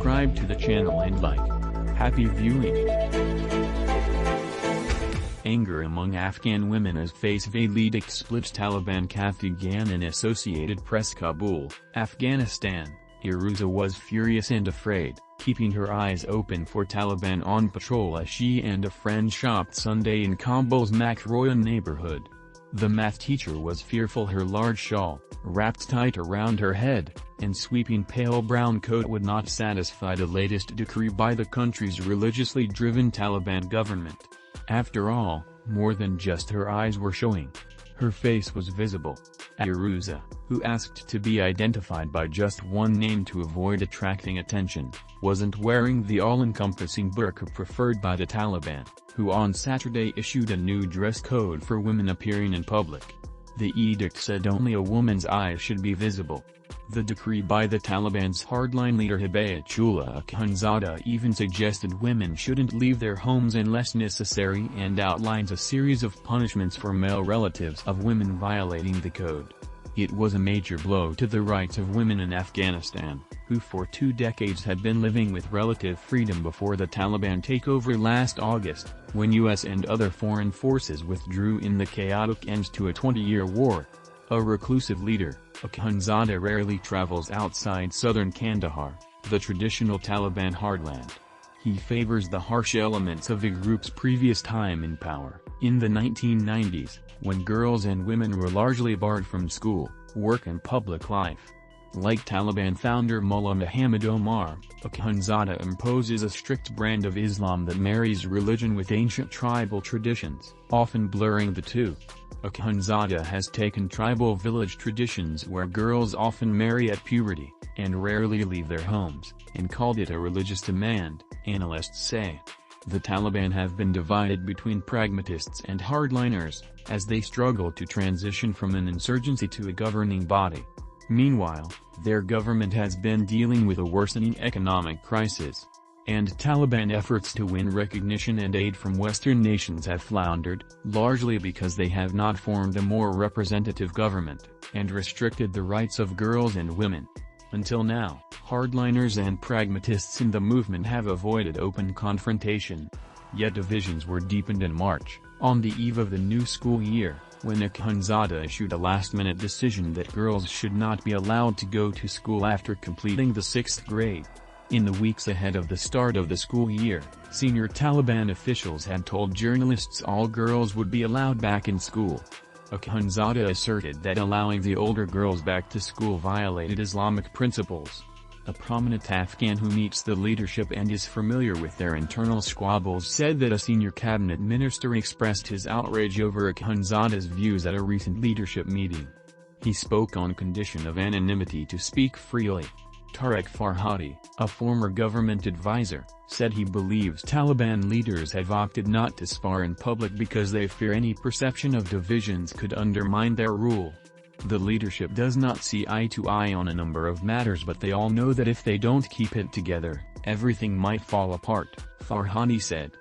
subscribe to the channel and like. Happy viewing. Anger among Afghan women as face Vladimir splits Taliban Kafgan and Associated Press. Kabul, Afghanistan. Iruza was furious and afraid, keeping her eyes open for Taliban on patrol as she and a friend shopped Sunday in Kabul's Makroyan neighborhood. The math teacher was fearful her large shawl, wrapped tight around her head, and sweeping pale brown coat would not satisfy the latest decree by the country's religiously driven Taliban government. After all, more than just her eyes were showing. Her face was visible. Iruza, who asked to be identified by just one name to avoid attracting attention, wasn't wearing the all-encompassing burqa preferred by the Taliban, who on Saturday issued a new dress code for women appearing in public. The edict said only a woman's eyes should be visible. The decree by the Taliban's hardline leader Hibayatullah Akhundzada even suggested women shouldn't leave their homes unless necessary and outlines a series of punishments for male relatives of women violating the code. It was a major blow to the rights of women in Afghanistan, who for 2 decades had been living with relative freedom before the Taliban takeover last August, when US and other foreign forces withdrew in the chaotic end to a 20-year war. A reclusive leader, Akhundzada rarely travels outside southern Kandahar, the traditional Taliban heartland. He favors the harsh elements of the group's previous time in power, in the 1990s, when girls and women were largely barred from school, work and public life. Like Taliban founder Mullah Muhammad Omar, Akhundzada imposes a strict brand of Islam that marries religion with ancient tribal traditions, often blurring the two. Akhundzada has taken tribal village traditions where girls often marry at puberty, and rarely leave their homes, and called it a religious demand, analysts say. The Taliban have been divided between pragmatists and hardliners, as they struggle to transition from an insurgency to a governing body. Meanwhile, their government has been dealing with a worsening economic crisis. And Taliban efforts to win recognition and aid from Western nations have floundered, largely because they have not formed a more representative government, and restricted the rights of girls and women. Until now, hardliners and pragmatists in the movement have avoided open confrontation. Yet divisions were deepened in March, on the eve of the new school year, when Akhundzada issued a last-minute decision that girls should not be allowed to go to school after completing the 6th grade. In the weeks ahead of the start of the school year, senior Taliban officials had told journalists all girls would be allowed back in school. Akhundzada asserted that allowing the older girls back to school violated Islamic principles. A prominent Afghan who meets the leadership and is familiar with their internal squabbles said that a senior cabinet minister expressed his outrage over Akhundzada's views at a recent leadership meeting. He spoke on condition of anonymity to speak freely. Tariq Farhadi, a former government advisor, said he believes Taliban leaders have opted not to spar in public because they fear any perception of divisions could undermine their rule. The leadership does not see eye to eye on a number of matters, but they all know that if they don't keep it together, everything might fall apart, Farhadi said.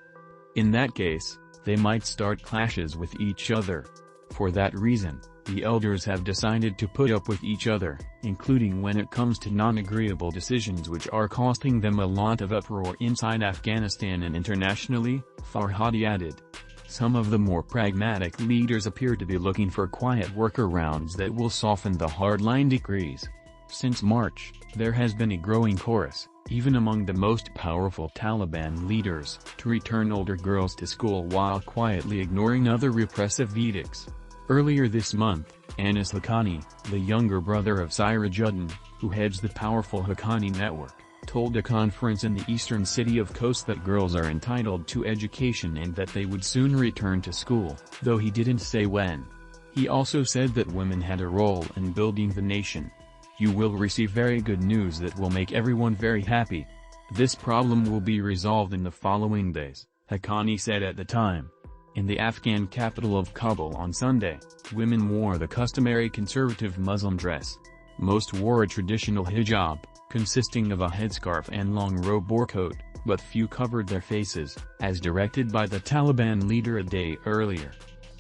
In that case, they might start clashes with each other. For that reason, the elders have decided to put up with each other, including when it comes to non-agreeable decisions which are costing them a lot of uproar inside Afghanistan and internationally, Farhadi added. Some of the more pragmatic leaders appear to be looking for quiet workarounds that will soften the hardline decrees. Since March, there has been a growing chorus, even among the most powerful Taliban leaders, to return older girls to school while quietly ignoring other repressive edicts. Earlier this month, Anas Haqqani, the younger brother of Sirajuddin, who heads the powerful Haqqani network, told a conference in the eastern city of Khost that girls are entitled to education and that they would soon return to school, though he didn't say when. He also said that women had a role in building the nation. You will receive very good news that will make everyone very happy. This problem will be resolved in the following days, Haqqani said at the time. In the Afghan capital of Kabul on Sunday, women wore the customary conservative Muslim dress. Most wore a traditional hijab, consisting of a headscarf and long robe or coat, but few covered their faces, as directed by the Taliban leader a day earlier.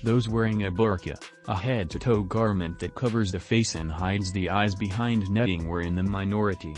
Those wearing a burqa, a head-to-toe garment that covers the face and hides the eyes behind netting, were in the minority.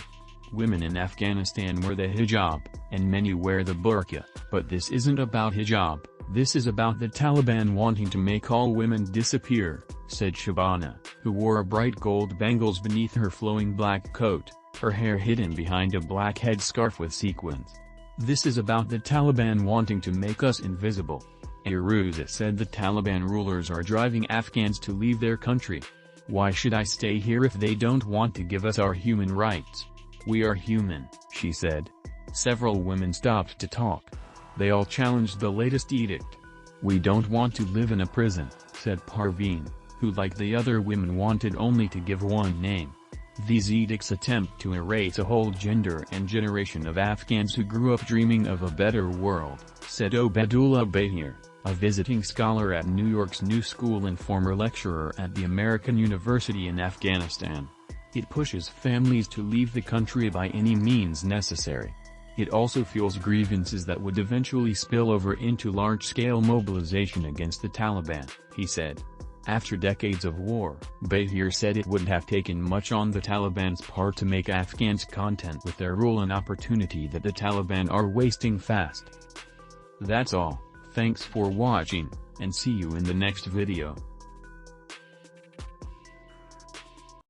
Women in Afghanistan wear the hijab, and many wear the burqa, but this isn't about hijab, this is about the Taliban wanting to make all women disappear, said Shabana, who wore a bright gold bangles beneath her flowing black coat, her hair hidden behind a black headscarf with sequins. This is about the Taliban wanting to make us invisible. Aruza said the Taliban rulers are driving Afghans to leave their country. Why should I stay here if they don't want to give us our human rights? We are human, she said. Several women stopped to talk. They all challenged the latest edict. We don't want to live in a prison, said Parveen, who like the other women wanted only to give one name. These edicts attempt to erase a whole gender and generation of Afghans who grew up dreaming of a better world, said Obedullah Bahir, a visiting scholar at New York's New School and former lecturer at the American University in Afghanistan. It pushes families to leave the country by any means necessary. It also fuels grievances that would eventually spill over into large-scale mobilization against the Taliban, he said. After decades of war, Bahir said it wouldn't have taken much on the Taliban's part to make Afghans content with their rule, an opportunity that the Taliban are wasting fast. That's all, thanks for watching, and see you in the next video.